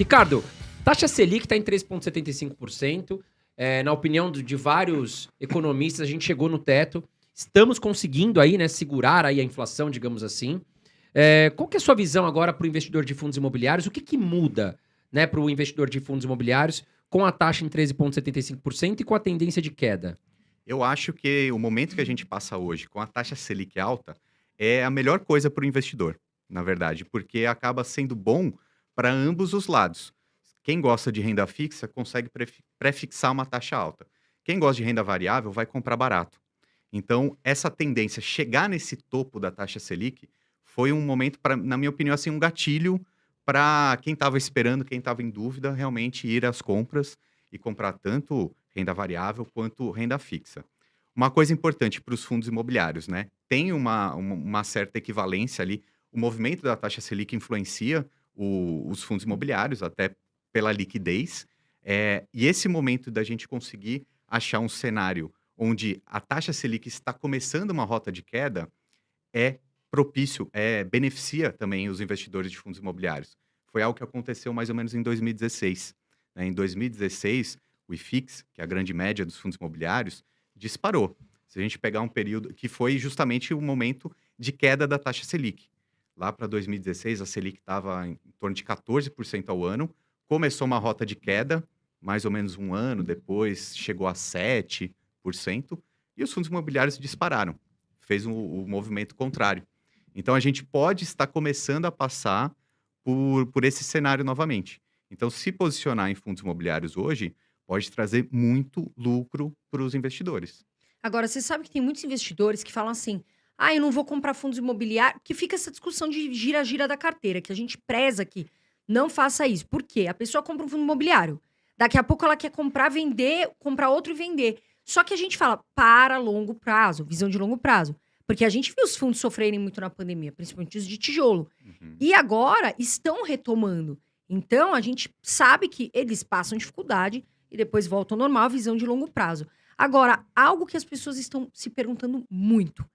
Ricardo, taxa Selic está em 3,75%. Na opinião de vários economistas, a gente chegou no teto. Estamos conseguindo aí, né, segurar aí a inflação, digamos assim. Qual que é a sua visão agora para o investidor de fundos imobiliários? O que muda, né, para o investidor de fundos imobiliários com a taxa em 13,75% e com a tendência de queda? Eu acho que o momento que a gente passa hoje, com a taxa Selic alta, é a melhor coisa para o investidor, na verdade, porque acaba sendo bom para ambos os lados. Quem gosta de renda fixa consegue prefixar uma taxa alta. Quem gosta de renda variável vai comprar barato. Então, essa tendência, chegar nesse topo da taxa Selic, foi um momento, na minha opinião, assim, um gatilho para quem estava esperando, quem estava em dúvida, realmente ir às compras e comprar tanto renda variável quanto renda fixa. Uma coisa importante para os fundos imobiliários, né? Tem uma certa equivalência ali. O movimento da taxa Selic influencia os fundos imobiliários, até pela liquidez. E esse momento da gente conseguir achar um cenário onde a taxa Selic está começando uma rota de queda, é propício, beneficia também os investidores de fundos imobiliários. Foi algo que aconteceu mais ou menos em 2016. Né? Em 2016, o IFIX, que é a grande média dos fundos imobiliários, disparou. Se a gente pegar um período que foi justamente o momento de queda da taxa Selic. Lá para 2016, a Selic estava em torno de 14% ao ano, começou uma rota de queda, mais ou menos um ano depois chegou a 7%, e os fundos imobiliários dispararam. Fez o movimento contrário. Então, a gente pode estar começando a passar por esse cenário novamente. Então, se posicionar em fundos imobiliários hoje pode trazer muito lucro para os investidores. Agora, você sabe que tem muitos investidores que falam assim: ah, eu não vou comprar fundos imobiliários, que fica essa discussão de gira-gira da carteira, que a gente preza que não faça isso. Por quê? A pessoa compra um fundo imobiliário, daqui a pouco ela quer comprar, vender, comprar outro e vender. Só que a gente fala para longo prazo, visão de longo prazo. Porque a gente viu os fundos sofrerem muito na pandemia, principalmente os de tijolo. Uhum. E agora estão retomando. Então, a gente sabe que eles passam dificuldade e depois voltam ao normal, visão de longo prazo. Agora, algo que as pessoas estão se perguntando muito.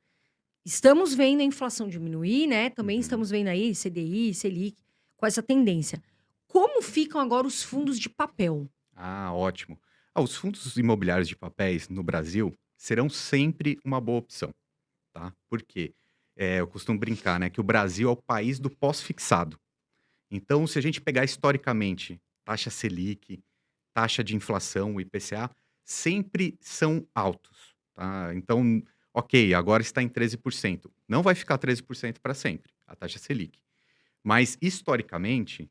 Estamos vendo a inflação diminuir, né? Também Uhum. estamos vendo aí CDI, Selic, com essa tendência. Como ficam agora os fundos de papel? Ah, ótimo. Os fundos imobiliários de papéis no Brasil serão sempre uma boa opção, tá? Por quê? Eu costumo brincar, né, que o Brasil é o país do pós-fixado. Então, se a gente pegar historicamente taxa Selic, taxa de inflação, o IPCA, sempre são altos, tá? Então, ok, agora está em 13%. Não vai ficar 13% para sempre, a taxa Selic. Mas, historicamente,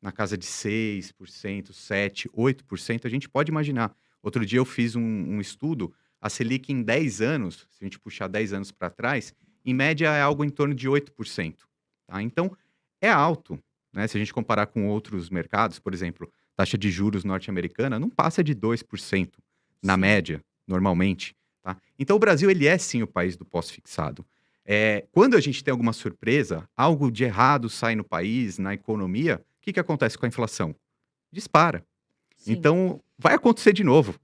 na casa de 6%, 7%, 8%, a gente pode imaginar. Outro dia eu fiz um estudo, a Selic em 10 anos, se a gente puxar 10 anos para trás, em média é algo em torno de 8%. Tá? Então, é alto. Né? Se a gente comparar com outros mercados, por exemplo, taxa de juros norte-americana não passa de 2% na Sim. média, normalmente. Tá? Então, o Brasil ele é sim o país do pós-fixado. Quando a gente tem alguma surpresa, algo de errado sai no país, na economia, o que acontece com a inflação? Dispara. Sim. Então, vai acontecer de novo.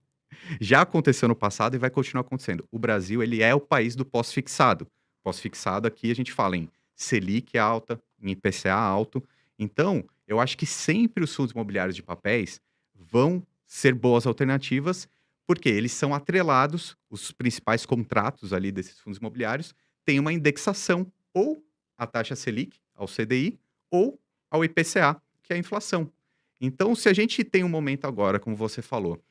Já aconteceu no passado e vai continuar acontecendo. O Brasil, ele é o país do pós-fixado. Pós-fixado aqui a gente fala em Selic alta, em IPCA alto. Então, eu acho que sempre os fundos imobiliários de papéis vão ser boas alternativas, porque eles são atrelados, os principais contratos ali desses fundos imobiliários têm uma indexação ou à taxa Selic, ao CDI, ou ao IPCA, que é a inflação. Então, se a gente tem um momento agora, como você falou,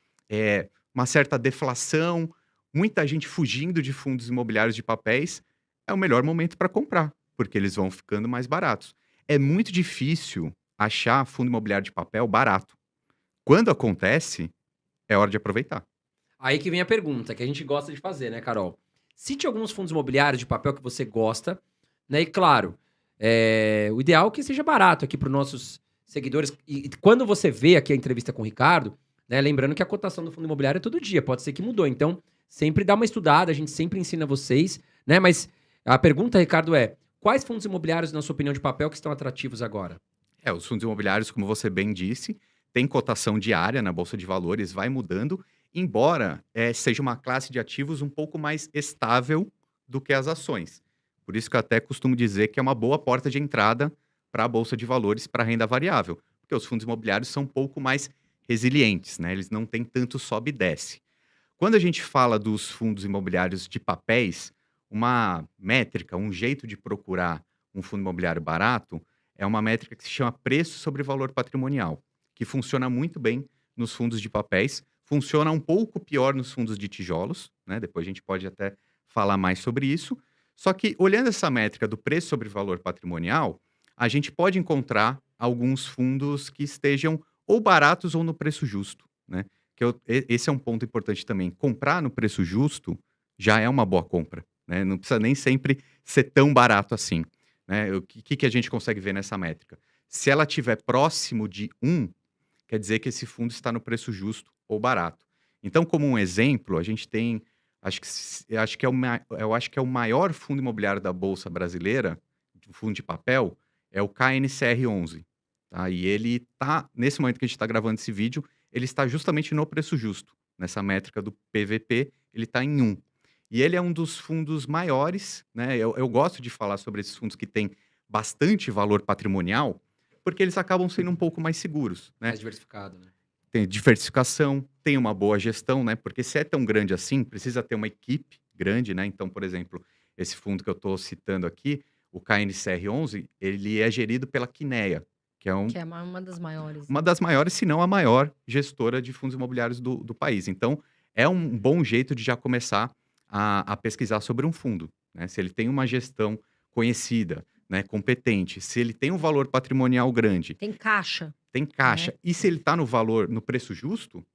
uma certa deflação, muita gente fugindo de fundos imobiliários de papéis, é o melhor momento para comprar, porque eles vão ficando mais baratos. É muito difícil achar fundo imobiliário de papel barato. Quando acontece, é hora de aproveitar. Aí que vem a pergunta, que a gente gosta de fazer, né, Carol? Cite alguns fundos imobiliários de papel que você gosta, né? E claro, o ideal é que seja barato aqui para os nossos seguidores. E quando você vê aqui a entrevista com o Ricardo, né? Lembrando que a cotação do fundo imobiliário é todo dia, pode ser que mudou. Então, sempre dá uma estudada, a gente sempre ensina vocês, né? Mas a pergunta, Ricardo, é: quais fundos imobiliários, na sua opinião, de papel que estão atrativos agora? Os fundos imobiliários, como você bem disse, tem cotação diária na Bolsa de Valores, vai mudando, embora seja uma classe de ativos um pouco mais estável do que as ações. Por isso que eu até costumo dizer que é uma boa porta de entrada para a Bolsa de Valores, para renda variável. porque os fundos imobiliários são um pouco mais resilientes, né? Eles não têm tanto sobe e desce. Quando a gente fala dos fundos imobiliários de papéis, uma métrica, um jeito de procurar um fundo imobiliário barato é uma métrica que se chama preço sobre valor patrimonial, que funciona muito bem nos fundos de papéis, funciona um pouco pior nos fundos de tijolos, né? Depois a gente pode até falar mais sobre isso. Só que olhando essa métrica do preço sobre valor patrimonial, a gente pode encontrar alguns fundos que estejam ou baratos ou no preço justo, né? Esse é um ponto importante também. Comprar no preço justo já é uma boa compra, né? Não precisa nem sempre ser tão barato assim, né? O que a gente consegue ver nessa métrica? Se ela estiver próximo de 1, quer dizer que esse fundo está no preço justo ou barato. Então, como um exemplo, a gente tem, eu acho que é o maior fundo imobiliário da Bolsa Brasileira, um fundo de papel, é o KNCR11. Tá? E ele está, nesse momento que a gente está gravando esse vídeo, ele está justamente no preço justo. Nessa métrica do PVP, ele está em 1. E ele é um dos fundos maiores, né? Eu gosto de falar sobre esses fundos que têm bastante valor patrimonial, porque eles acabam sendo um pouco mais seguros, né? Mais diversificado, né? Tem diversificação, tem uma boa gestão, né? Porque se é tão grande assim, precisa ter uma equipe grande, né? Então, por exemplo, esse fundo que eu estou citando aqui, o KNCR11, ele é gerido pela Quineia, que é Que é uma das maiores. uma das maiores, se não a maior gestora de fundos imobiliários do país. Então, é um bom jeito de já começar a pesquisar sobre um fundo, né? Se ele tem uma gestão conhecida, né, competente, se ele tem um valor patrimonial grande, Tem caixa, tem caixa, e se ele está no preço justo,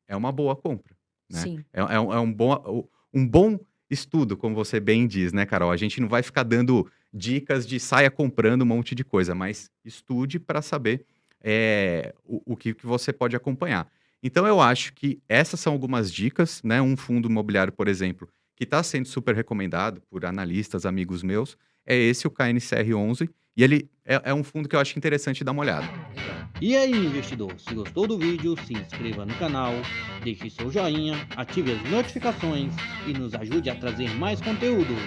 é uma boa compra, né? sim. É um bom estudo, como você bem diz, né, Carol? A gente não vai ficar dando dicas de saia comprando um monte de coisa, mas estude para saber o que você pode acompanhar. Então, eu acho que essas são algumas dicas, né? Um fundo imobiliário, por exemplo, que está sendo super recomendado por analistas, amigos meus, é esse, o KNCR11, e ele é um fundo que eu acho interessante dar uma olhada. E aí, investidor, se gostou do vídeo, se inscreva no canal, deixe seu joinha, ative as notificações e nos ajude a trazer mais conteúdos.